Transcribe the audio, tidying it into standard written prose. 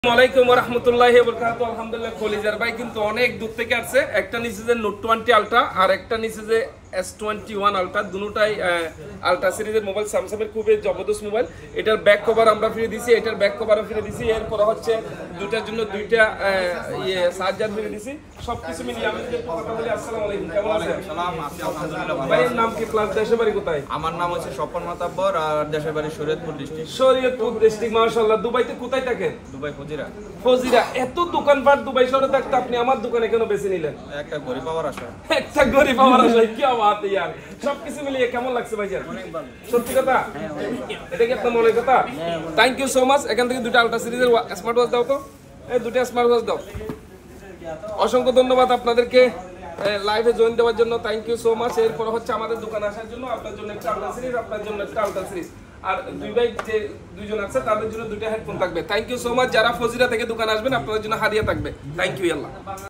আসসালামু আলাইকুম ওয়া রাহমাতুল্লাহি ওয়া বারাকাতুহু। আলহামদুলিল্লাহ কলিজার ভাই কিন্তু অনেক দূর থেকে আসছে। একটা নিচে যে নোট 20 আলট্রা আর একটা নিচে যে S21 আলট্রা, দুটোটাই আলট্রা সিরিজের মোবাইল, স্যামসাংয়ের খুবই জবরদস্ত মোবাইল। এটার ব্যাক কভার আমরা ফ্রি দিছি, এটার ব্যাক কভারও ফ্রি দিছি, এরপর হচ্ছে দুইটার জন্য দুইটা চার্জার ফ্রি দিছি। সবকিছু মিলিয়ে আমি যদি কথা বলি, আসসালামু আলাইকুম, কেমন আছেন? সালাম, আছি আলহামদুলিল্লাহ ভালো। ভাইয়ের নাম কি, প্লাস দেশের বাড়ি কোথায়? আমার নাম হচ্ছে স্বপন মাতাব্বর আর দেশের বাড়ি শরীয়তপুর ডিস্ট্রিক্ট। শরীয়তপুর ডিস্ট্রিক্ট, মাশাআল্লাহ। দুবাইতে কোথায় থাকেন? দুবাই ফজিরা। ফজিরা। এত দোকানপাট দুবাই শহরে থাকতে আপনি আমার দোকানে কেন বেছে নিলেন? একটা গরিব পাওয়ার আশা। একটা গরিব আমার আসলে কি বাত ইয়ার। সবকিছু মিলিয়ে কেমন লাগছে ভাইজান? অনেক ভালো। সত্যি কথা? এটা কি আপনার মনের কথা? Thank you so much. এখান থেকে দুটো আলট্রা সিরিজের স্মার্ট ওয়াচ দাও তো। এই দুটো স্মার্ট ওয়াচ দাও। অসংখ্য ধন্যবাদ আপনাদেরকে লাইভে জয়েন দেওয়ার জন্য। Thank you so much. এরপর হচ্ছে আমাদের দোকানে আসার জন্য। আপনার জন্য একটা আলট্রা সিরিজ, আপনার জন্য একটা আলট্রা সিরিজ, আর দুই ভাই যে দুইজন আছে তাদের জন্য দুইটা হেডফোন থাকবে। Thank you so much. যারা ফজিরা থেকে দোকানে আসবেন আপনাদের জন্য হাদিয়া থাকবে। Thank you. আল্লাহ।